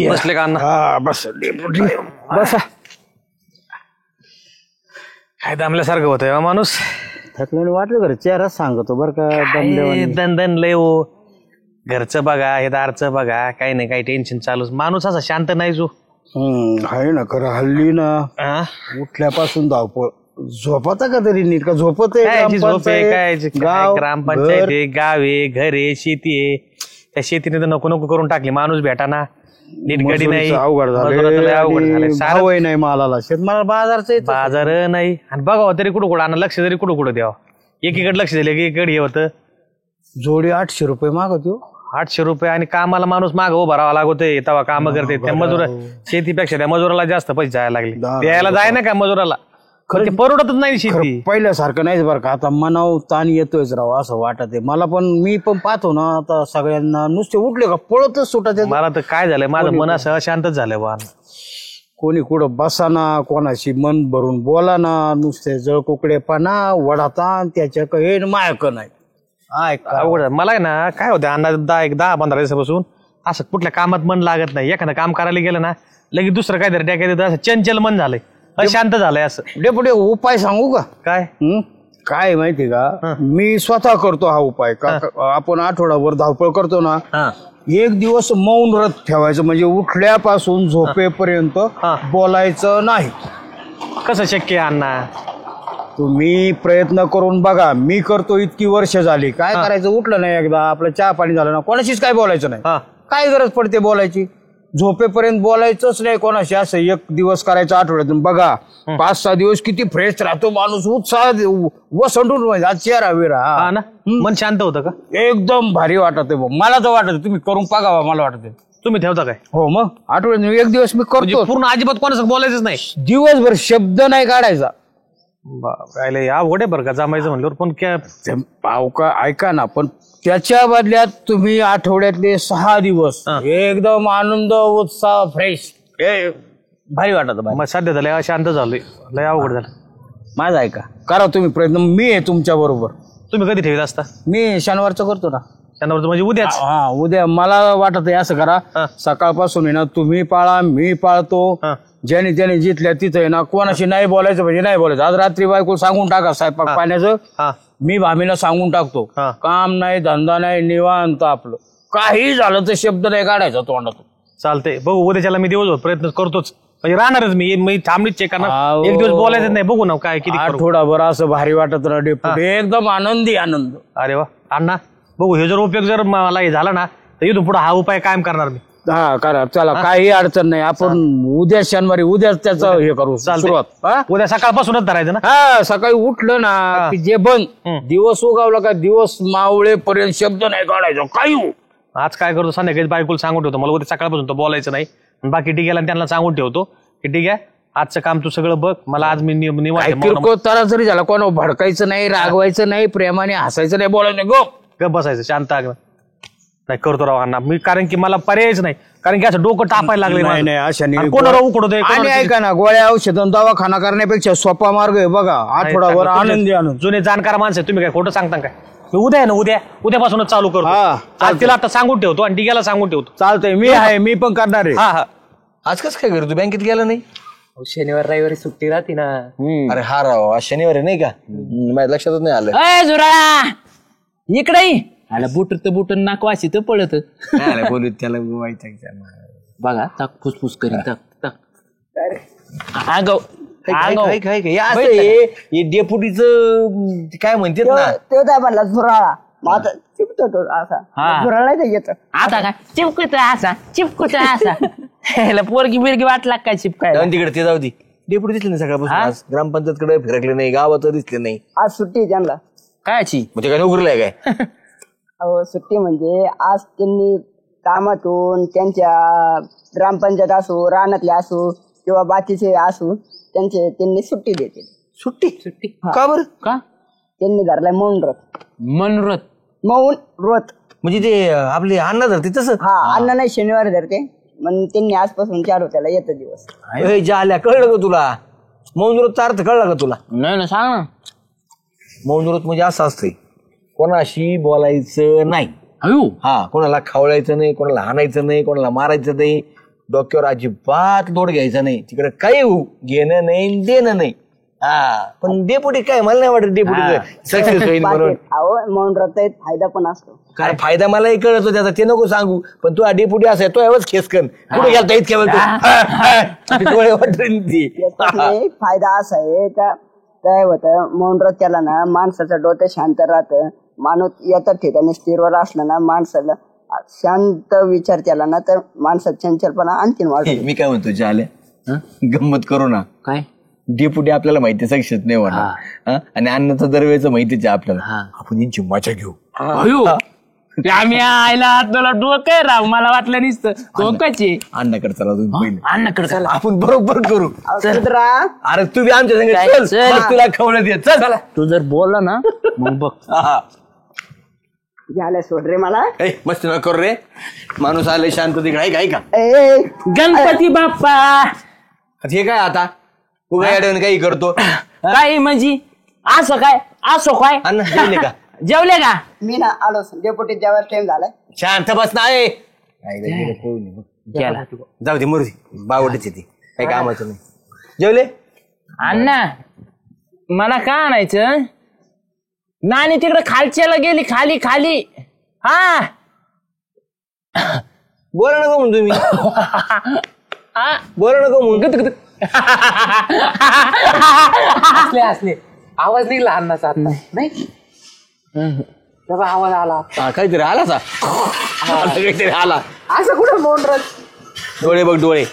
बसले का अण्णा? हा बस बसा. काय दमल्यासारखं होतंय माणूस. थकलेलं वाटलं बरं, चेहरा सांगतो बरं का. दन लय हो. घरचं बघा, हे दारचं बघा, काही नाही काही टेन्शन चालूच. माणूस असा शांत नाही जो. आहे ना खरं. हल्ली ना उठल्यापासून धावपळ. झोपता का तरी नीट का? झोपत ग्रामपंचायत आहे, गाव आहे, घर आहे, शेती आहे. त्या शेतीने तर नको नको करून टाकली. माणूस भेटाना, नीट गडी नाही, अवघड झालं. नाही मालाला शेतमाला बाजार नाही. आणि बघावं तरी कुठं कुठं आणा, लक्ष तरी कुठं कुठं द्यावं. एकीकडे लक्ष दिलं की एकीकडे हे होतं. जोडी 800 रुपये मागतो. 800 रुपये आणि कामाला माणूस माग उभा राहावा लागतोय. तेव्हा काम करते त्या मजूर. शेतीपेक्षा त्या मजुराला जास्त पैसे जायला लागले. द्यायला जाय ना का मजुराला. खरं ते परवडतच नाही शेती. पहिल्यासारखं नाहीच बरं का. आता मनाव ताण येतोयच राव असं वाटत आहे मला. पण मी पण पाहतो ना आता सगळ्यांना नुसते उठले का पळतच सुटत. मला तर काय झालंय, माझं मन असं अशांतच झालंय बा. कोणी कुठं बसाना, कोणाशी मन भरून बोला ना, नुसते जळकुकडेपणा वडातान त्याच्या हे मायक नाही. मला आहे ना काय होतं अंदाज 10-15 दिवसापासून असं कुठल्या कामात मन लागत नाही. एखादं काम करायला गेलं ना लगेच दुसरं काहीतरी टाकायचं देतं. असं चंचल मन झालंय, अशांत झालंय. असं डेपुटे उपाय सांगू का? काय काय माहिती का, मी स्वतः करतो हा उपाय. आपण आठवडाभर धावपळ करतो ना, एक दिवस मौन व्रत ठेवायचं. म्हणजे उठल्यापासून झोपेपर्यंत बोलायचं नाही. कसं शक्य आहे अण्णा? तुम्ही प्रयत्न करून बघा. मी करतो इतकी वर्ष झाली. काय करायचं, उठलं नाही एकदा आपलं चहा पाणी झालं ना, कोणाशीच काय बोलायचं नाही. काय गरज पडते बोलायची? झोपेपर्यंत बोलायचंच नाही कोणाशी. असं एक दिवस करायचं आठवड्यातून. बघा 5-6 दिवस किती फ्रेश राहतो माणूस. उत्साह वसंडून आज चेहरा विरा मन शांत होतं का? एकदम भारी वाटत. मला तर वाटत तुम्ही करून बघावा. मला वाटत तुम्ही ठेवता काय? हो मग आठवड्यातून एक दिवस मी करतो. पूर्ण अजिबात कोणाचं बोलायचंच नाही. दिवसभर शब्द नाही काढायचा. अवघड बरं का जमायचं म्हणल्यावर. पण काय ऐका ना, पण त्याच्या बदल्यात तुम्ही आठवड्यातले 6 दिवस एकदम आनंद उत्साह फ्रेश भारी वाटत. मग सध्या झालं शांत झालोय. लय अवघड झालं माझं. ऐका करा तुम्ही प्रयत्न. मी आहे तुमच्या बरोबर. तुम्ही कधी ठेवत असता? मी शनिवारचं करतो ना. शनिवारचं म्हणजे उद्याच? उद्या. मला वाटत आहे असं करा, सकाळपासून आहे ना तुम्ही पाळा, मी पाळतो. ज्याने त्याने जिथल्या तिथं आहे ना कोणाशी नाही बोलायचं म्हणजे नाही बोलायचं. आज रात्री बायको सांगून टाका स्वयंपाक पाण्याचं. मी भामीला सांगून टाकतो, काम नाही धंदा नाही निवांत आपलं. काही झालं तर शब्द नाही काढायचा तोंडातून. चालतंय. बघू उद्याच्याला मी दिवसभर प्रयत्न करतोच. म्हणजे राहणारच मी थांबलीच चेक करणार. एक दिवस बोलायचं नाही. बघू ना काय किती. आठवडाभर असं भारी वाटत राहते. एकदम आनंदी आनंद. अरे वा अण्णा बघू. हे जर उपयोग जर मला हे झाला ना तर इथून पुढे हा उपाय कायम करणार मी. करा. चला काही अडचण नाही. आपण उद्या शनिवारी उद्याच त्याचं हे करू सुरुवात. उद्या सकाळपासूनच धरायचं ना. सकाळी उठलं ना की जे बंद. दिवस उगावला का दिवस मावळेपर्यंत शब्द नाही काढायचा. काही आज काय करतो, संध्याकाळी बायकोला सांगून ठेवतो मला उद्या सकाळपासून तो बोलायचं नाही. बाकी टिकेला त्यांना सांगून ठेवतो की ठीक आहे आजचं काम तू सगळं बघ. मला आज मी निवांत तारा जरी झाला कोणा भडकायचं नाही, रागवायचं नाही, प्रेमाने हसायचं नाही, बोलायचं नाही. गप बसायचं शांत. नाही करतो राव अण्णा मी. कारण की मला पर्यायच नाही. कारण की असं डोकं टापायला लागले. नाही अशा कोणाला उकडतोय. आणि ऐका ना, गोळ्या औषधं दवाखाना करण्यापेक्षा सोपा मार्ग आहे बघा. आठवडाभर आनंदी आनंद. जुने जाणकार माणसं तुम्ही काय खोटं सांगता काय? उद्या आहे ना, उद्यापासूनच चालू करतो. तिला आता सांगून ठेवतो आणि टिक्याला सांगून ठेवतो. चालतंय. मी आहे, मी पण करणार आहे. आज कसं काय करतो? बँकेत गेला नाही? शनिवार रविवारी सुट्टी राहते ना. अरे हा राव आज शनिवारी नाही का? माझ्या लक्षातच नाही आलं. जुरा इकडे आला. बुट तर बुट नाक वाशी तर पळत बोलू त्याला बघा. टाक फुसफुस करी. डेपुटीच काय म्हणतात ना, तो काय म्हणला झुराळा. माझा चिपतो तो असा झुराळा नाही येत. आता काय चिपकुच असा चिपकुच असा. पोरगी बिरगी वाटला काय चिपकाय. तिकडे ते जाऊ दे. डेपुटी दिसले नाही सकाळपासून. आज ग्रामपंचायत कडे फिरकले नाही, गावात दिसले नाही. आज सुट्टी त्यांना. कायची म्हणजे काय नोकरीला काय? अहो सुट्टी म्हणजे आज त्यांनी कामातून त्यांच्या ग्रामपंचायत असो, रानातले असो किंवा बाकीचे असो त्यांनी सुट्टी देते. सुट्टी का बरं? का? त्यांनी धरलाय मौन व्रत. मौन व्रत म्हणजे ते आपले अण्णा धरते तसं? अण्णा नाही शनिवारी धरते. मग त्यांनी आजपासून चालू त्याला येत दिवस. जाल्या कळलं का तुला? मौन व्रतचा अर्थ कळला का तुला? नाही ना, सांग ना. मौन व्रत म्हणजे असं असतंय, कोणाशी बोलायचं नाही. कोणाला खावळायचं नाही, कोणाला हाणायचं नाही, कोणाला मारायचं नाही, डोक्यावर अजिबात लोड घ्यायचा नाही, तिकडे काही होऊ घेणं नाही देणं नाही. हा पण डेपुटी काय मला नाही वाटत डेपुटी सक्सेस होईल म्हणून. अहो मौन व्रत फायदा पण असतो. काय फायदा मलाही कळतो त्याचा, ते नको सांगू, पण तू डेपुटी असाय तो एवढंच खेसकन कुठे गेलता इतक्या वेळ डोळे वाटून ती. त्याच्यात नाही, फायदा असा आहे का काय होतं मौन व्रत त्याला ना माणसाचं डोकं शांत राहतं. माणूस येतात ठिकाणी स्थिरवर असलं ना माणसाला शांत विचार केला ना तर माणसाचा चंचलपणा आणखीन वाढतो. मी काय म्हणतो झाल्या गंमत करू ना. काय डेपुटी आपल्याला माहिती सक्सेस नाही होणार आणि अन्नाचं दरवेळेचं माहितीच आहे आपल्याला. आपण यांची मजा घेऊ. अयो ते आम्ही आयला तुला डोकं आहे राव, मला वाटलं नसतं डोकाची. अण्णाकडे चला तुम्ही पहिले. अण्णाकडे चला. आपण बरोबर करू. सुधरा. अरे तू बी आमच्या संग चल, चल. मग तुला खवळत ये. चल चला. तू जर बोलला ना मग बघ. झालं सोड रे मला. ए मस्त न करू रे, माणूस आले शांत तिकडे काय का. ए गणपती बाप्पा. हे काय आता उगा अडवून काही करतो. काय म्हणजे असं काय असं काय. अण्णा जेवले का. जेवले का. मी ना आलो डेपुटी जेव्हा टाइम झालाय. शांत बस नाही गेला. जाऊ दे मुर्दी बावडच येते काही कामाचं नाही. जेवले अण्णा मला काय आणायचं. नानी तिकडे खालच्याला गेली खाली खाली. हा बोला नको म्हणून तुम्ही बोला नको म्हणून. असले असले आवाज निघला अन्नाचा आता नाही तेव्हा आवाज आला. काहीतरी आला काहीतरी आला. असं कुठं मौन व्रत. डोळे बघ डोळे.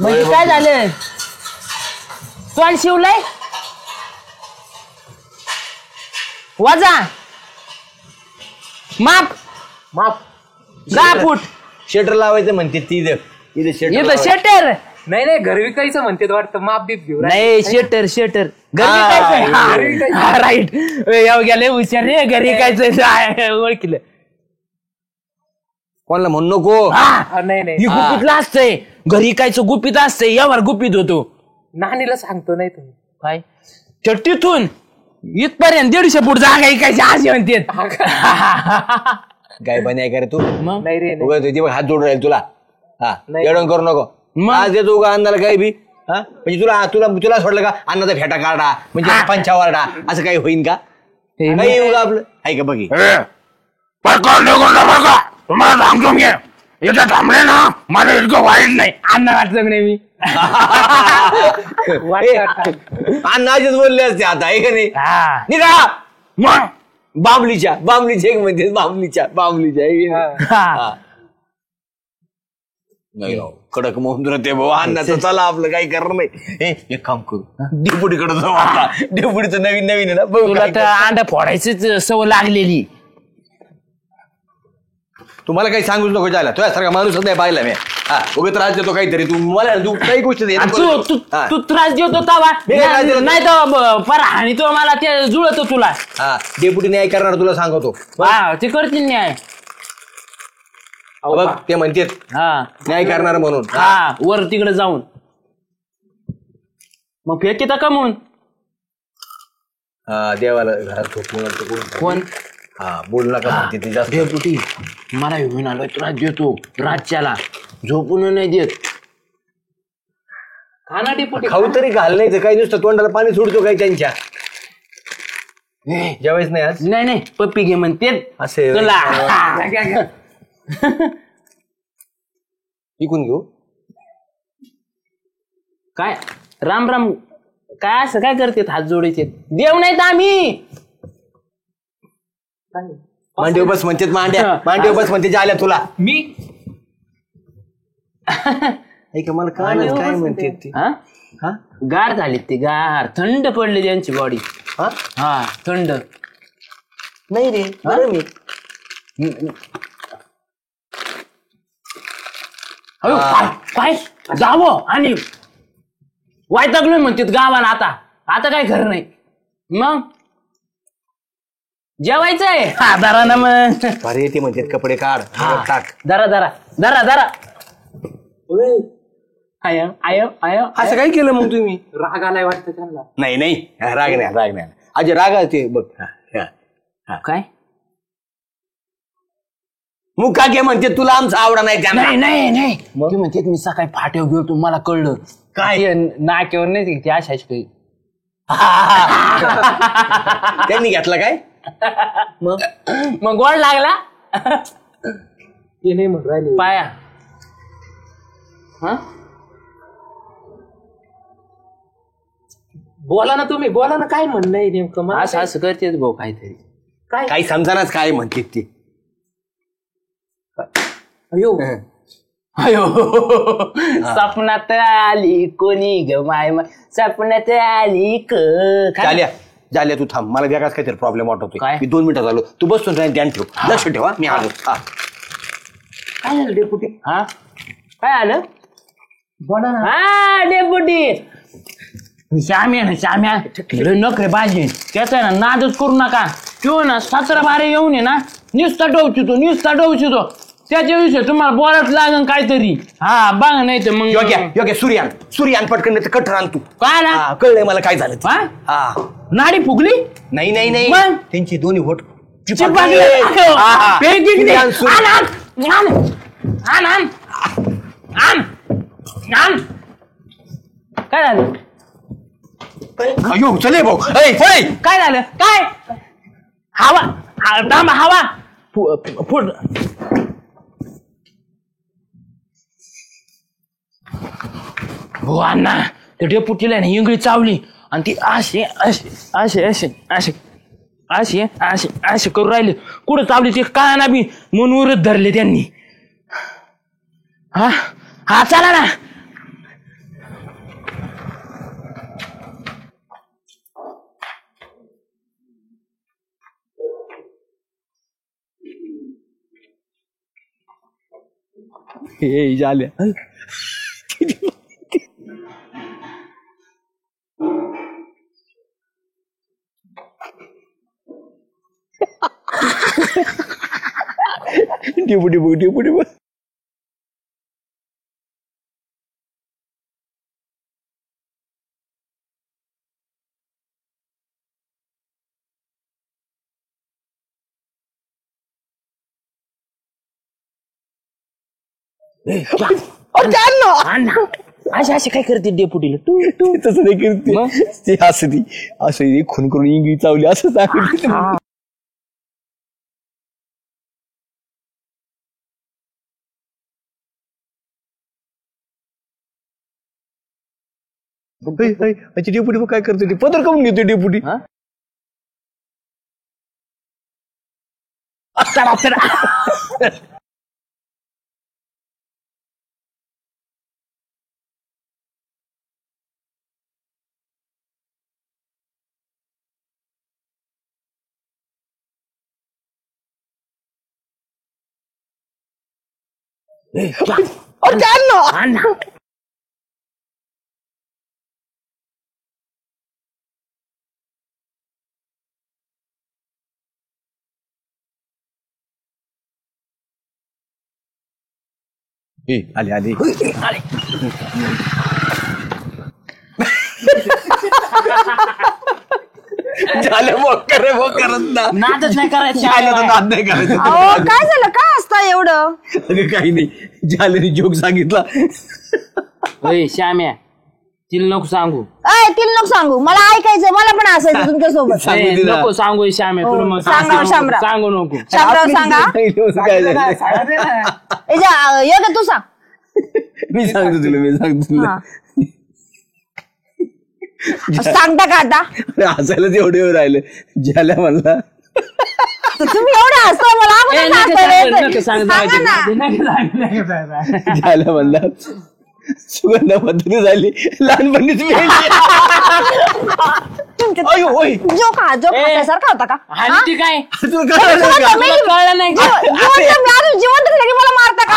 म्हणजे काय झालं. तोंड शिवलंय वजा माप माप 10 फूट. शटर लावायचं म्हणते ती इथं इथं शटर. शटर नाही नाही घर विकायचं म्हणते वाटतं माप बीप घेऊ. नाही शटर शटर घरी काय राईट. गेले हुशार रे घरी काय ओळखलं. कोणाला म्हणू नको. नाही नाही ही गुपितला असतंय घरी कायचं गुपित असतंय यावर गुपित होतो. नानीला सांगतो नाही तुम्ही काय चट्टीतून इथपर्यंत 150 फूट जागा ऐकायची अशी म्हणते. काय बन्या का रे तू. नाही रे उगा तुझी बघ हात जोडून राहील तुला. हा एवढं करू नको. मग? आज देतो उगा अन्नाला काही बी. हा म्हणजे तुला तुला तुला सोडलं का अन्नाचा फेटा काढा म्हणजे पंचावरडा असं काही होईन का. काही उगा आपलं आहे का बघी. तुम्हाला सांगतो मी इथं थांबले ना मला इतकं वाईट नाही. अण्णा वाटलं नाही मी. अण्णा असेच बोलले असते आता आहे का नाही. हा. निघा मग बांबलीच्या एक म्हणजे बांबलीच्या हा. नाही राव कडक मोहन ते भाऊ अन्नाचं चला आपलं काही करणार नाही. एक काम करू डेपुटीकडे जाऊ आता. डेपुटीचं नवीन नवीन आहे ना बघू तुला काय तर अंडा फोडायचीच सवय लागलेली. तुम्हाला काही सांगूच नको जायला. तुझ्यासारखा माणूसच नाही पाहिला मी. हा उगा त्रास देतो काहीतरी तू मला तू काही गोष्ट दे. तू त्रास देतो तवा मी काय त्रास दिला? नाही तर पर आणि तो मला ते जुळत तुला. हा डेपुटी न्याय करणार तुला सांगतो. हा ते करतील न्याय. बघ ते म्हणते हा न्याय करणार म्हणून. हा वर तिकडे जाऊन मग फेकी कमवून. हा देवाला घरात झोपून कोण हा बोल नका म्हणते ते जास्त. डेपुटी मला घेऊन आलोय त्रास देतो रातच्याला झोपून नाही देत. खाना डेपुटी खाऊ तरी घाल नाही तर काही नुसतं तोंडाला पाणी सोडतो काही त्यांच्या. जेवायच नाही आज. नाही नाही पप्पी घे म्हणते असे तुला. इकून घेऊ काय राम राम काय असं काय करते हात जोडायचे देव नाहीत आम्ही. मांडीव बस म्हणते मांडीव बस म्हणते आल्या तुला मी ऐका मला काय म्हणते ती. हा गार झाली ती गार थंड पडली त्यांची बॉडी. हा थंड नाही रे बरं मी अयो, काय जावं आणि वायतागलोय म्हणतात गावाला. आता काय खरं नाही. मग जेवायचंय दारा ना मग. अरे ते म्हणते कपडे काढ टाक. दरा दरा दरा दरा आय आय आय असं काय केलं मग तुम्ही. राग आलाय वाटतं त्यांना. नाही राग नाही अजय राग ते बघ. काय मुका घे म्हणते तुला आमचा आवडा नाही त्यांना. नाही ते म्हणते मी सकाळी फाट्यावर गेलो मला कळलं काय? ते नाक्यावर नाही ते अशाच काही. त्यांनी घेतला काय? मग गोड लागला ते नाही म्हणून राहिले. पाया. हा बोला ना तुम्ही, बोला ना, काय म्हणणं आहे नेमकं मला? असं करतेच भाऊ काहीतरी. काय काही समजानाच काय म्हणते ते. अयो अयो स्वप्नात आली कोणी ग माय स्वप्नात आली झाल्या तू थांब, मला वेगळाच काहीतरी प्रॉब्लेम वाटतोय. काय? मी 2 मिनिटात आलो, तू बसून राहील ध्यान ठेव, लक्ष ठेव. मी आलो. काय झालं डेपुटी? हा काय आलं? बोला ना. हा डेपुटी श्याम्या ना श्याम्या नखरे बाजी त्याचा ना नादच करू नका. तो ना 17 बारे येऊन आहे ना नुसता डोवचितो त्याच्याविषयी तुम्हाला बोलाच लागन काहीतरी. हा बघा नाही तर मग योग्य सूर्यान पटकन नाही तर कठर आण तू. काय ना कळलंय मला काय झालं ते. हा? हा. नाडी फुगली नाही मग? त्यांची दोन्ही होट चिपकले. काय झालं? अयो चले भाऊ. ऐ, पळे. काय झालं? काय हवा फुट. हो अण्णा त्या डेपुटीला ना इंगळी चावली आणि ती असे करू राहिले. कुठं चावली ते काना बी मनूरच धरले त्यांनी. हा चला ना. हे झाल्या. डेपुटी असे काय करते डेपुटीला तू तसं नाही करते ते. असं खून करून इंगळी चावली असं सांगितलं. डेपुटी काय करतो ते पदर करून घेतो डेपुटी. आले झालं नादच नाही करायचं. अहो काय झालं, काय असतं एवढं? काही नाही, झाल्याने जोक सांगितला. श्याम्या तिला नको सांगू. तिला नको सांगू, मला ऐकायचं, मला पण असायचं तुमच्यासोबत. नको सांगू श्याम्या तुला मग सांगा शामराव. सांगू नको. शामराव सांगा. योग्य तू सांग. मी सांगतो तुला. सांगता का आता? हसायलाच एवढे राहिलं. झाल्या म्हणला तुम्ही एवढे हसता मला झाल्या म्हणला सुगंधा पद्धती झाली लहानपणीच जोक सारखा होता का? काय कळलं नाही जिवंत की मला मारता का?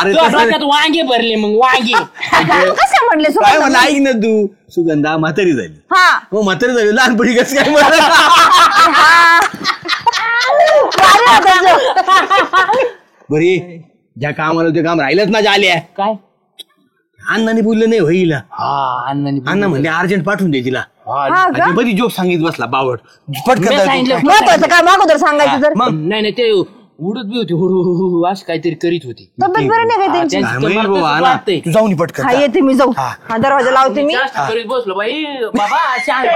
वांगे भरले मग वांगे कसे म्हणले? काय म्हणलं ऐक ना तू, सुगंधा म्हातारी झाली. हा मग म्हातारी झाली लहानपणी कसं काय बरे ज्या कामाला ते काम राहिलंच ना झाल्या. काय अण्णाने बोललं नाही होईल. अण्णा म्हणले अर्जंट पाठवून दे तिला. बरी जोक सांगित बसला बावड. सांगितलं महत्वाचं काय मागोदर सांगायचं तर. नाही ते उडत बी होती हुडू असं काहीतरी करीत होती. तब्येत बरं नाही काय त्यांची? वाटतंय तू जाऊन पटकन हा येते मी जाऊ. हा दरवाजा लावते मी. जास्त करीत बसलो बाई बाबा शांत.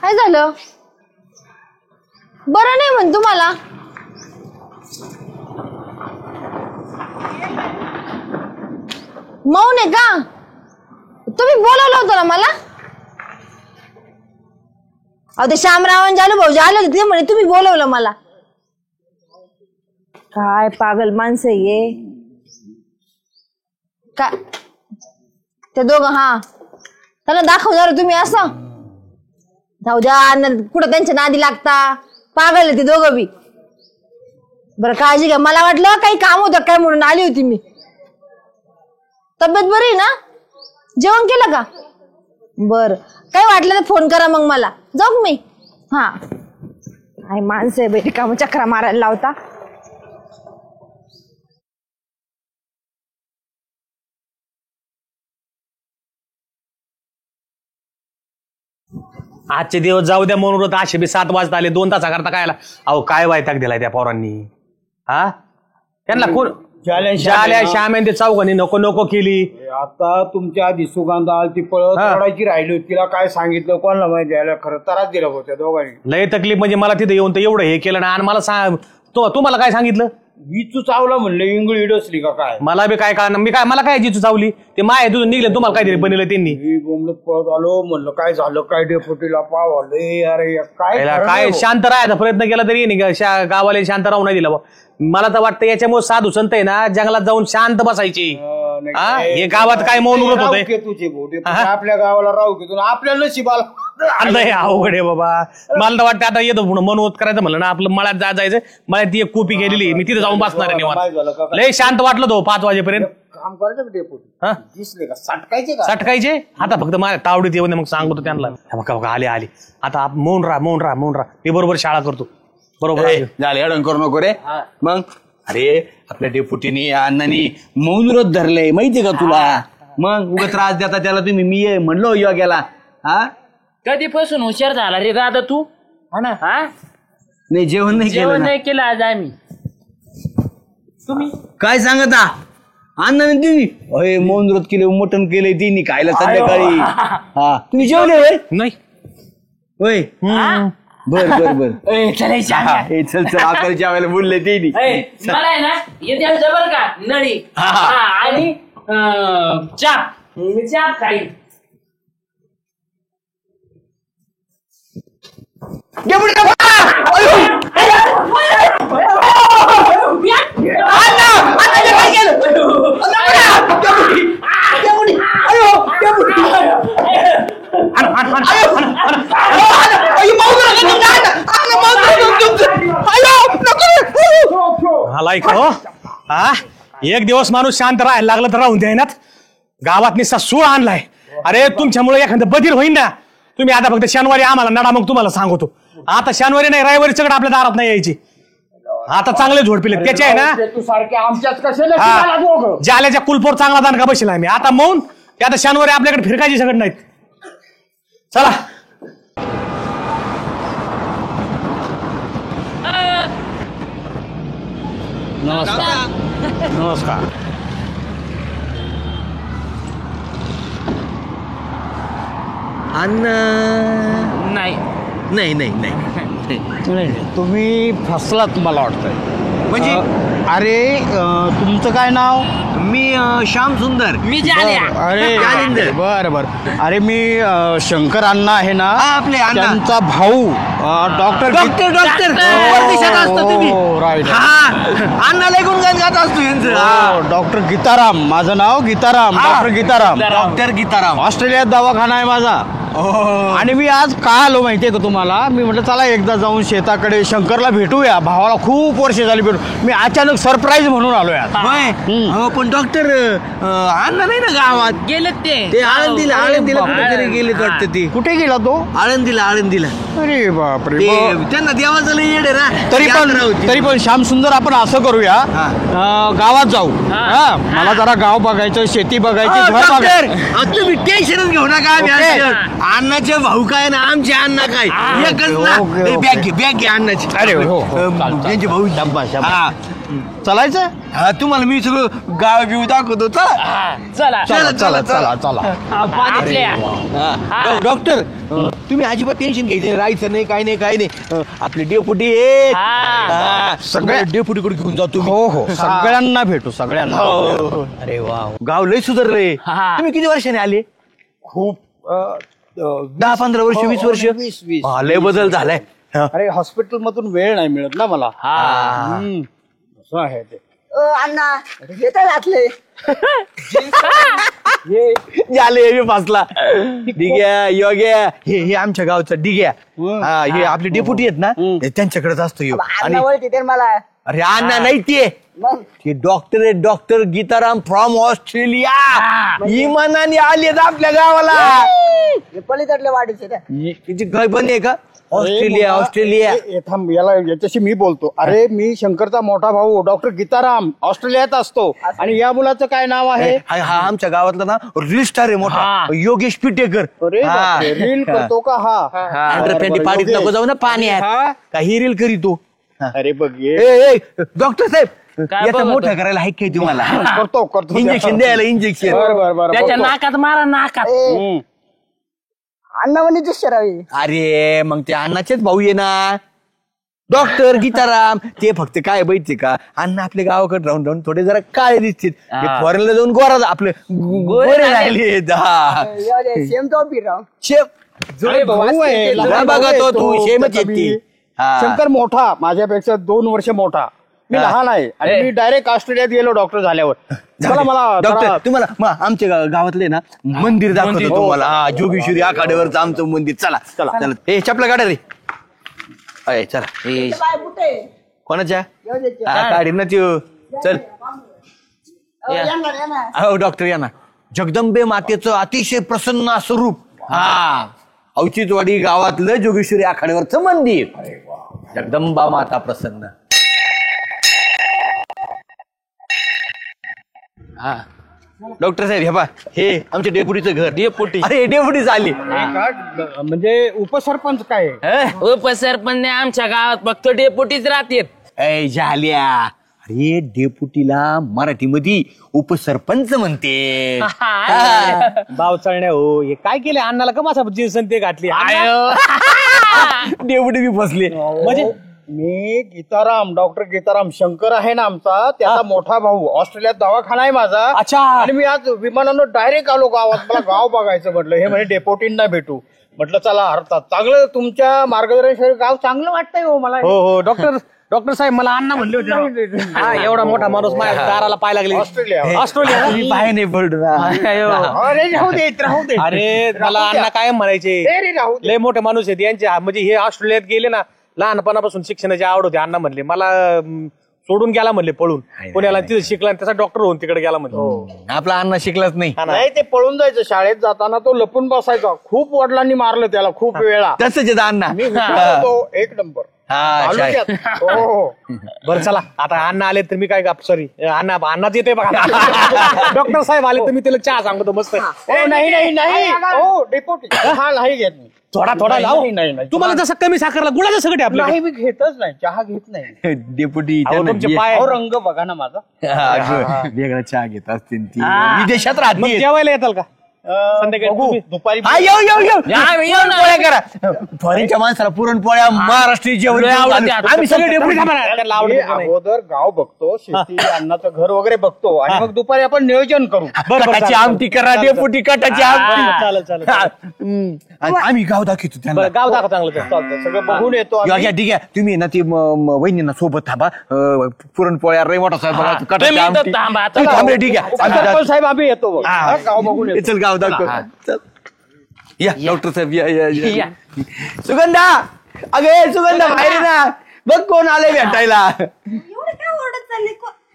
काय झालं? बरं नाही म्हण तुम्हाला? मौन आहे का? तुम्ही बोलवलं होतं ना मला? अहो ते श्यामराव जालू भाऊजी आले होते ते म्हणे तुम्ही बोलवलं मला. काय पागल माणसं ये काय ते दोघं. हा त्यांना दाखवणार तुम्ही असं? जाऊ द्या कुठं त्यांच्या नादी लागता. पागल आहे ते दोघं बी. बरं काळजी घ्या. मला वाटलं काही काम होतं काय म्हणून आली होती मी. तब्येत बरी आहे ना? जेवण केलं का? बर काही वाटलं तर फोन करा मग मला. जाऊ मी. हा काय माणसं आहे बेटी काम चक्रा मारायला लावता. आजचे दिवस जाऊ द्या म्हणून असे बी 7 वाजता आले 2 तासा करता काय आला. अहो काय वैताग दिलाय त्या पोरांनी. हा त्यांना कोण जाल्या श्यामेन ते चौघांनी नको नको केली. आता तुमच्या आधी सुगंधा आली ती पळत पडायची राहिली होती. तिला काय सांगितलं कोणाला माहिती यायला खरं त्रास दिला होत्या दोघांनी. लय तकलीफ म्हणजे मला तिथे येऊन तर एवढं हे केलं ना. आणि मला सांग तुम्हाला काय सांगितलं? विचू चावला म्हणलं इंगळी डसली का काय? मला बी काय कळणार. मी काय मला काय जिचू चावली ते माय तुझं निघलं तुम्हाला काहीतरी बनवलं त्यांनी. मी बोंबलत पळत आलो म्हणलं काय झालं काय डेपुटीला पावले. अरे काय काय शांत राहायचा प्रयत्न केला तरी नाही गावाला शांत राहू नाही दिला. मला तर वाटतं याच्यामुळे साधू संत आहे ना जंगलात जाऊन शांत बसायची. हे गावात काय मौन उरत होते तुझे भाऊ आपल्या गावाला राहू की तुला आपल्या नशिबाला अवघड आहे बाबा. मला तर वाटतं आता येतो पुढे मनोत करायचं म्हणलं ना आपलं मळ्यात जायचं. मला ती एक कॉपी गेलेली मी तिथे जाऊन बसणार आहे निवांत. लय शांत वाटलं तो 5 वाजेपर्यंत. काम करायचं डेपुटी दिसले का सटकायचे का? सटकायचे आता फक्त माझ्या तावडीत येऊन मग सांगतो त्यांना. आले आता मौन राहा मी बरोबर शाळा करतो. बरोबर झाले अडण करू नको रे. मग अरे आपल्या डेपुटीनी अण्णांनी मौन व्रत धरलंय माहितीये का तुला? मग उगा त्रास देता त्याला तुम्ही. मी ये म्हणलो योग्याला. हा कधीपासून हुशार झाला रे दादा तू? हा ना. हा नाही जेवण नाही केलं जेवण ना. नाही केलं आज आम्ही. तुम्ही काय सांगता अण्णाने तुम्ही मौन व्रत केले मटण केलंय तिने खायला संध्याकाळी. हा तुम्ही जेवले होय? नाही होय बर बर बर चल चल आपल्याला जेवायला बोलले तिने. मला आहे ना येते जबर का नळी आणि चाप मी चाप खाईल. एक दिवस माणूस शांत राहायला लागलं तर राहून द्यायनात. गावात निस्ता सूळ आणलाय. अरे तुमच्यामुळे एखादं बधीर होईन ना. तुम्ही आता फक्त शनिवारी आम्हाला नडा मग तुम्हाला सांगतो. आता शनिवारी नाही रविवारी सगळं आपल्या दारात नाही यायची. आता चांगले झोडपिले त्याचे आहे ना. तू सारखे आमच्याच कशाला जाल्याच्या कुलपोर चांगला दानका बसला मी. आता मौन ते आता शनिवारी आपल्याकडे फिरकायची सगळं नाहीत. चला नमस्कार. अण्णा नाही नाही नाही नाही तुम्ही फसलात मला वाटतंय. म्हणजे अरे तुमचं काय नाव? मी श्याम सुंदर. मी जाल्या. अरे जालिंदर. बर अरे मी शंकर अण्णा आहे ना आपले अण्णा. त्यांचा भाऊ डॉक्टर परदेशात असतो तुम्ही. राईट. अण्णाला गुणगान गात असतो यांचं. डॉक्टर गीताराम माझं नाव गीताराम. डॉक्टर गीताराम. डॉक्टर गीताराम. ऑस्ट्रेलियात दवाखाना आहे माझा. आणि मी आज का आलो माहितीये का तुम्हाला? मी म्हटलं चला एकदा जाऊन शेताकडे शंकरला भेटूया. भावाला खूप वर्ष झाली भेटू. मी अचानक सरप्राईज म्हणून आलोय आता. होय पण डॉक्टर अण्णा नाही ना गावात गेले ते आळंदीला कुठेतरी गेले वाटतं. ते कुठे गेला तो? आळंदीला. अरे बापरे. त्यांना देवाचं लय येड आहे ना. तरी पण श्याम सुंदर आपण असं करूया गावात जाऊ. मला जरा गाव बघायचं शेती बघायची घर बघायचं. तुम्ही टेन्शनच घेऊ नका. अण्णाचे भाऊ काय ना आमचे अण्णा काय एकच ना बॅग घे अण्णाची. अरे हो त्यांचे भाऊ हा. चालायचं. हा तुम्हाला मी सगळं गाव बिव दाखवतो. चला चला चला चला चला चला. डॉक्टर तुम्ही अजिबात टेन्शन घ्यायचं नाही, राहायचं नाही, काय नाही काय नाही. आपले डेपुटी सगळ्या डेपुटीकडे घेऊन जातो. हो हो सगळ्यांना भेटू सगळ्यांना. अरे वा गाव लय सुधारलंय. तुम्ही किती वर्षाने आले? खूप 10-15 वर्ष 20 वर्ष हा, लय बदल झालाय. अरे हॉस्पिटल मधून वेळ नाही मिळत ना मला. असं आहे ते. अण्णा येतं घातले झाले फसला. डिग्या योग्या हे आमच्या गावचं डिग्या. हा, हे आपले डेपुटी आहेत ना त्यांच्याकडेच असतो ह्यो. अण्णा ओळखी ते मला. अरे अण्णा नाही ते मग ते डॉक्टर आहे, डॉक्टर गीताराम फ्रॉम ऑस्ट्रेलिया. इमानाने आलेत आपल्या गावाला. हे पलीकडले वाढीचे ते. तिची काय पण आहे का? Australia Australia. थांब याच्याशी मी बोलतो. अरे मी शंकरचा मोठा भाऊ डॉक्टर गीताराम ऑस्ट्रेलियात असतो. आणि या मुलाचं काय नाव आहे? हा आमच्या गावातला ना रील स्टार आहे मोठा योगेश पिटेकर. अरे बापरे, रील करतो का हा? पाडीत नको जाऊ ना पाण्यात. काही रील करीतो. अरे बघ डॉक्टर साहेब काय याचा बघतो? मोठा करायला हाय काय तुम्हाला? करतो इंजेक्शन द्यायला इंजेक्शन. बरं त्याच्या नाकात मारा नाकात. अण्णा म्हणे दुष्यरावी. अरे मग ते अण्णाचेच भाऊ आहे ना डॉक्टर गीताराम. ते फक्त काय माहितीये का अण्णा आपल्या गावाकडे राहून राहून थोडे जरा काळे दिसतील. फॉरेनला जाऊन गोरा आपले गोरे राहिले. सेम तो फिराव. बघा तो तू शेमच येते. शंकर मोठा माझ्यापेक्षा 2 वर्ष मोठा. मी लहान आहे आणि मी डायरेक्ट ऑस्ट्रेलियात गेलो डॉक्टर झाल्यावर. चला मला डॉक्टर तुम्हाला आमच्या गावातले ना मंदिर दाखवतो तुम्हाला. हा, जोगेश्वरी आखाड्यावरचं आमचं मंदिर. चला चला चला. हे चपला काढा रे. अय चला. काय कुठे कोणाच्या येऊ काढी ना त्यो. चल हो डॉक्टर या ना. जगदंबे मातेचं अतिशय प्रसन्न असं रूप. हा औचित्यवाडी गावातलं जोगेश्वरी आखाड्यावरचं मंदिर. जगदंबा माता प्रसन्न. हा डॉक्टर साहेब हे पा हे आमच्या डेपुटीचं घर. डेपुटी अरे डेपुटीच आली. म्हणजे उपसरपंच काय आहे? उपसरपंच आमच्या गावात फक्त डेपुटीच राहतेत. ऐ झाल्या. अरे डेपुटीला मराठीमध्ये उपसरपंच म्हणते. बाव चळण्या हो हे काय केले अण्णाला का माझा जीन्स ते घातली. डेपुटी बी फसले. म्हणजे मी गीताराम डॉक्टर गीताराम शंकर आहे ना आमचा त्याचा मोठा भाऊ. ऑस्ट्रेलियात दवाखाना आहे माझा. अच्छा. आणि मी आज विमानानं डायरेक्ट आलो गावात. मला गाव बघायचं म्हटलं. हे म्हणे डेपोटींना भेटू. म्हटलं चला अर्थात चांगलं तुमच्या मार्गदर्शन गाव चांगलं वाटतंय हो मला. हो हो डॉक्टर साहेब मला अण्णा म्हणले होते. हा एवढा मोठा माणूस माझ्या दाराला पाय लागले. ऑस्ट्रेलिया पाय नाही पडलं. अरे राहू दे अरे मला अण्णा काय म्हणायचे राहू दे. लय मोठे माणूस आहेत यांचे. म्हणजे हे ऑस्ट्रेलियात गेले ना लहानपणापासून शिक्षणाची आवड होती. अण्णा म्हणले मला सोडून गेला म्हणले पळून पुण्याला. तिथे शिकला त्याचा डॉक्टर होऊन तिकडे गेला म्हणले. आपला अण्णा शिकलाच नाही. नाही ते पळून जायचं. शाळेत जाताना तो लपून बसायचा. खूप वडिलांनी मारलं त्याला खूप वेळा. तसंच अण्णा. मी विचारतो एक नंबर. बरं चला आता अण्णा आले तर मी काय सॉरी अण्णाच येते बघा. डॉक्टर साहेब आले तर मी त्याला चहा सांगतो मस्त. नाही हो डेपोटी हा नाही घेत मी. थोडा लाव. नाही तुम्हाला जसं कमी साखरला गुळाचं सगळं आपलं. नाही मी घेतच नाही. चहा घेत नाही. डेपुटी तुमचे पाय अहो, रंग बघा ना माझा. वेगळा चहा घेत असतील ती विदेशात मग राहते. जेवायला येताल का संध्याकाळी तुम्ही? दुपारी पुरणपोळ्या करा. फॉरेनच्या माणसाला पुरणपोळ्या महाराष्ट्रीय जेवण आम्ही सगळे डेपुटी त्याला आवडत मी नाही. अगोदर गाव बघतो शेती अन्नाचं घर वगैरे बघतो आणि मग दुपारी आपण नियोजन करू. कटाची आमटी करा डेपुटी कटाची आमटी. चालेल आम्ही गाव दाखवतो त्यांना. बरं गाव दाखव चांगलं तर. चालतं सगळं बघून येतो आम्ही. या ठीक आहे तुम्ही ना ती वहिनींना सोबत थांबा. पुरणपोळ्या रेवाटा साहेब बघा कटाची तुम्ही इथं आमटी. थांबा. तू थांब रे, ठीक आहे. सरपंच साहेब आम्ही येतो बघ. हा. गाव बघून येतो. चल गाव दाखव. चल. या डॉक्टर साहेब या या. सुगंधा अगे सुगंधा बाहेर ये ना. बघ कोण आले भेटायला.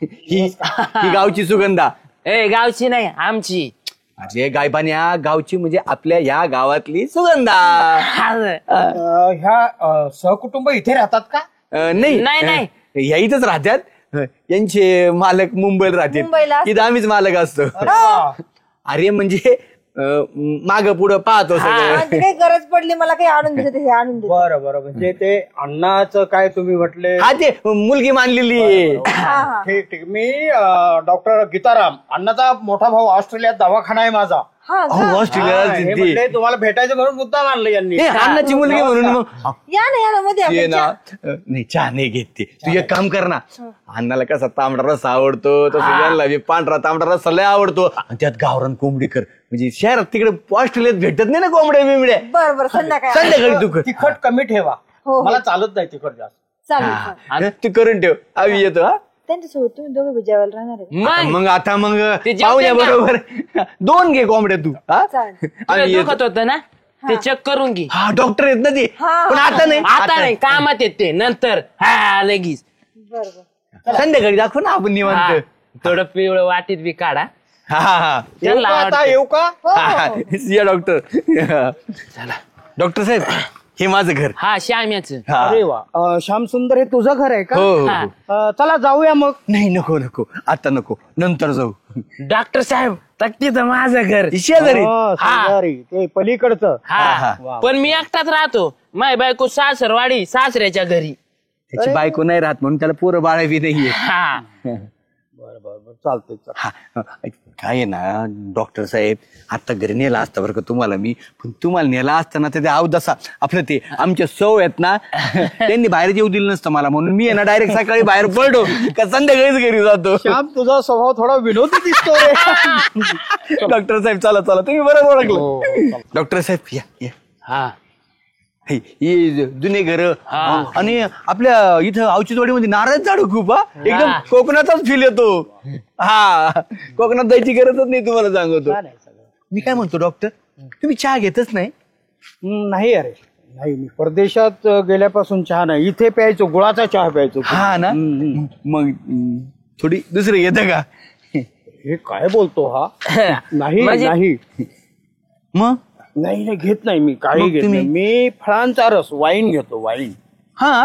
ही गावची सुगंधा. ए गावची नाही आमची. अरे गायबान्या गावची म्हणजे आपल्या या गावातली सुगंधा. ह्या सहकुटुंब इथे राहतात का? नाही नाही. या इथंच राहतात. यांचे मालक मुंबईला मुंबईला राहतात. इथं आम्हीच मालक असतो. अरे म्हणजे माग पुढं पाहतो सगळं. म्हणजे काही गरज पडली मला काही आणून देते हे आणून देते. बरं बरं म्हणजे ते अण्णाचं काय तुम्ही म्हटले? हा ते मुलगी मानलेली आहे. ठीक ठीक. मी डॉक्टर गीताराम, अण्णाचा मोठा भाऊ, ऑस्ट्रेलियात दवाखाना आहे माझा. ऑस्ट्रेलियाला हे तिथे. म्हटले तुम्हाला भेटायचं म्हणून मुद्दा मानलं यांनी. हे अण्णाची मुलगी म्हणून मग या ना मध्ये ते आपण ना नाही चहा नाही घेत ते. तू एक काम कर ना, अण्णाला कसा तांबडा रस आवडतो तसं यांना बी पांढरा तांबडा रस लय आवडतो. आणि त्यात गावरान कोंबडी कर, म्हणजे शहरात तिकडे ऑस्ट्रेलियात भेटत नाही ना कोंबड्या बिंबड्या. बरं संध्याकाळी संध्याकाळी तू कर. तिखट कमी ठेवा, हो. मला चालत नाही तिखट जास्त. चालेल. तू करून ठेव, आम्ही येतो. हा त्यांच्यासोबत तुम्ही दोघं जेवायला राहणार आहे. मग आता मग ते पाहुण्या जेवतात ना. बरोबर 2 घे कोंबड्या तू. हा चालेल. आम्ही येतो. दुखत होतं ना ते चेक करून घे. हा डॉक्टर आहेत ना ते, पण आता नाही. आता नाही, कामात येते नंतर. हा लगेच बरोबर. संध्याकाळी दाखव ना आपण हा. निवांत. थोडं पिवळं वाटीत बी काढा. हा हा येऊ त्यांना का आता, आवडतं. येऊ का? हा. या डॉक्टर. चला डॉक्टर साहेब, हे माझं घर. हा श्याम्याचं. हा. अरे वा, श्याम सुंदर हे तुझं घर आहे का? हो हो, हा. हो. चला जाऊया मग. नाही नको नको, आता नको, नंतर जाऊ. डॉक्टर साहेब तिथं माझं घर. शेजारी. शेजारी, ते पलीकडचं. हा पण मी एकटाच राहतो. माय बायको सासरवाडी सासऱ्याच्या घरी. त्याची बायको नाही राहत म्हणून त्याला पोरं बाळा बी नाहीये. हा चालतंय. हा, काय आहे ना डॉक्टर साहेब, आता घरी नेला असता बरं का तुम्हाला मी, पण तुम्हाला नेला असताना ते अवदसा आपलं ते आमच्या सौ आहेत ना त्यांनी बाहेर येऊ दिलं नसतं मला, म्हणून मी आहे ना डायरेक्ट सकाळी बाहेर पडतो का संध्याकाळीच घरी जातो. श्याम तुझा स्वभाव थोडा विनोदी दिसतो रे. डॉक्टर साहेब चला चला, तुम्ही बरोबर ओळखलं. डॉक्टर साहेब या या. हा हे जुने घर आणि आपल्या इथं औचितवाडीमध्ये नारळ झाड खूप. हा एकदम हा. कोकणातच फील येतो. हा कोकणात जायची गरजच नाही तुम्हाला सांगतो. मी काय म्हणतो डॉक्टर, तुम्ही चहा घेतच नाही? नाही अरे नाही, मी परदेशात गेल्यापासून चहा नाही, इथे प्यायचो, गुळाचा चहा प्यायचो. हा ना, मग थोडी दुसरी येतं का? हे काय बोलतो हा? नाही म्हणजे- नाही मग नाही नाही, घेत नाही मी, काही मग घेत तुम्ही? नाही. मी फळांचा रस, वाईन घेतो, वाईन. हा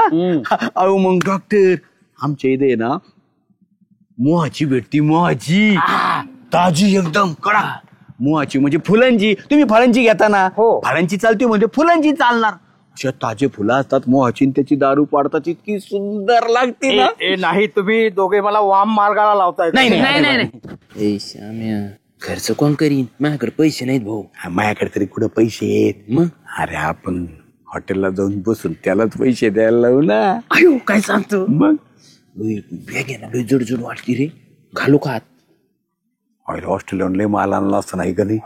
अहो मग डॉक्टर, आमच्या इथे ना मोहाची भेटती, मोहाची ताजी एकदम कडा. मोहाची म्हणजे फुलांची, तुम्ही फळांची घेता ना, हो. फळांची चालते म्हणजे फुलांची चालणार. अशा ताजे फुलं असतात मोहाची, आणि त्याची दारू पाडतात, इतकी सुंदर लागते ना. ए नाही, तुम्ही दोघे मला वाम मार्गाला लावताय. नाही नाही नाही नाही. श्याम्या खर्च कोण करीन, माझ्याकडे पैसे नाहीत भाऊ. माझ्याकडे तरी कुठं पैसे आहेत? मग अरे आपण हॉटेलला जाऊन बसून त्यालाच पैसे द्यायला लावू ना. अयो काय सांगतो. मग बॅग आहे ना लय जड वाटती रे, घालू का हात? ऑस्ट्रेलियान लय माल आणला असता नाही का नाही.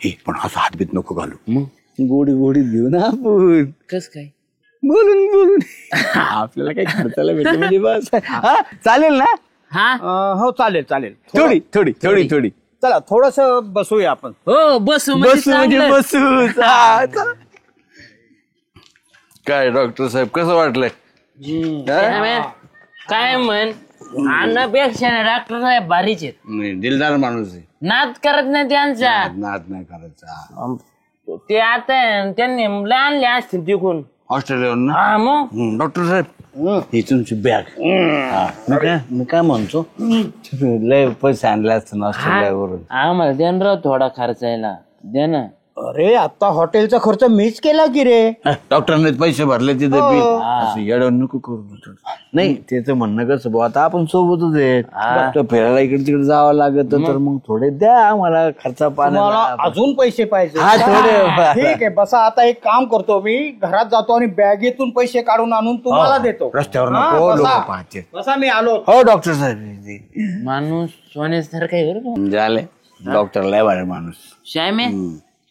हे पण असं हातबीत नको घालू, मग गोडी गोडीत घेऊ ना आपण, कस काय? बोलून बोलून आपल्याला काही खर्चाला भेटेल म्हणजे बस. हा चालेल ना. हा हो चालेल चालेल. थोडी थोडी थोडी थोडी चला थोडस बसूया आपण. हो बसू बसू म्हणजे चांगलं. बसू. हा, चला. काय डॉक्टर साहेब कसं वाटलंय? श्याम्या, काय म्हण अन्नापेक्षा डॉक्टर साहेब भारीच आहेत. नाही, दिलदार माणूस आहे, नाद करत नाही त्यांचा. नाद नाही करायचा. ते आता त्यांनी मुलं आणले असतील तिकून. ऑस्ट्रेलियावरून ना. हा मग डॉक्टर साहेब ही तुमची बॅग. मी काय म्हणतो, लय पैसे आणले असते ना ऑस्ट्रेलियावरून. आम्हाला द्या राव थोडा खर्चायला द्या ना. अरे आता हॉटेलचा खर्च मीच केला की रे. डॉक्टरने पैसे भरले तिथे बी. असं येडवण नको करू. नाही त्याचं म्हणणं कसं भाऊ, आता आपण सोबतच आहेत, तर फिरायला इकडे तिकडे जावं लागत तर मग थोडे द्या आम्हाला खर्चा मला पाण्याला. अजून पैसे पाहिजे. हा, थोडे. ठीक आहे, बसा. आता एक काम करतो, मी घरात जातो आणि बॅगेतून पैसे काढून आणून तुम्हाला देतो. रस्त्यावर हा, नको बसा. लोक पाहते. बसा, मी आलो. हो डॉक्टर साहेब माणूस सोन्यासारखा आहे बरं का. झाले. डॉक्टर लय भारी माणूस. श्याम्या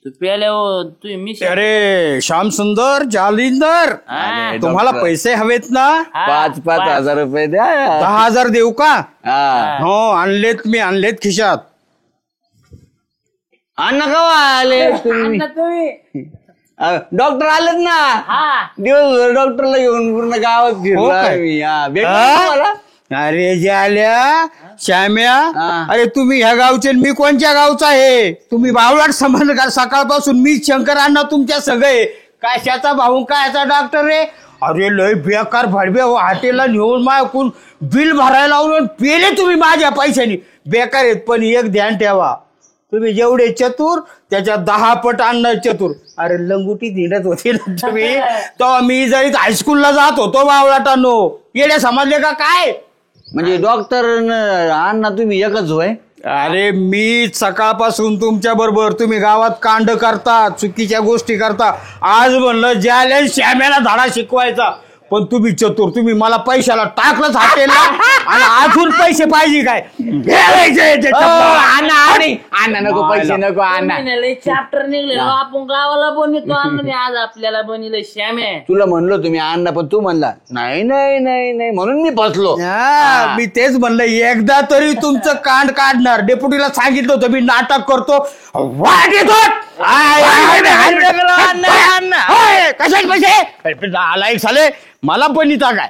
तू प्याल्यावर तू मी अरे श्याम सुंदर जालिंदर, तुम्हाला पैसे हवेत ना? 5,000 रुपये द्या. 10,000 देऊ का? हा. हो आणलेत, मी आणलेत खिशात. अण्णा कवा आले तुम्ही? डॉक्टर आलेत ना. दिवसभर डॉक्टरला घेऊन पूर्ण गावात फिरला काय? मी. हा, भेटला तुम्हाला? अरे जाल्या श्याम्या, अरे तुम्ही ह्या गावचे आणि मी कोणत्या गावचा आहे? तुम्ही बावळाट समजलं का? सकाळपासून मी शंकर अण्णा तुमच्या सगळे कशाचा भाऊ कायचा डॉक्टर रे? अरे लय बेकार भाडबे हॉटेलला नेऊन मायकून बिल भरायला लावून पेले तुम्ही माझ्या पैशानी. बेकार आहेत, पण एक ध्यान ठेवा, तुम्ही जेवढे चतुर त्याच्या 10 पट अण्णा चतुर. अरे लंगुटी हिंडत होती ना तुम्ही तेव्हा मी जरी हायस्कूलला जात होतो मावळाटांनो. येडे समजले का काय? म्हणजे डॉक्टर अण्णा तुम्ही एकच होय? अरे मी सकाळपासून तुमच्या बरोबर तुम्ही गावात कांड करता, चुकीच्या गोष्टी करता. आज म्हणलं ज्याला श्याम्याला धडा शिकवायचा, पण तुम्ही चतुर. तुम्ही मला पैशाला टाकलंच हाटेला आणि अजून पैसे पाहिजे काय? अण्णा नको पैसे नको अण्णा. चॅप्टर निघलेलो आपण गावाला बनवतो अण्णाने आज आपल्याला बनवलं श्याम्या. तुला म्हणलो तुम्ही अण्णा, पण तू म्हणला नाही नाही नाही नाही म्हणून मी फसलो. हा, मी तेच म्हणलं एकदा तरी तुमचं कांड काढणार. डेप्युटीला सांगितलं होतं मी नाटक करतो. वाट येतो. कशाच पैसे आला एक साले मला पण इथं काय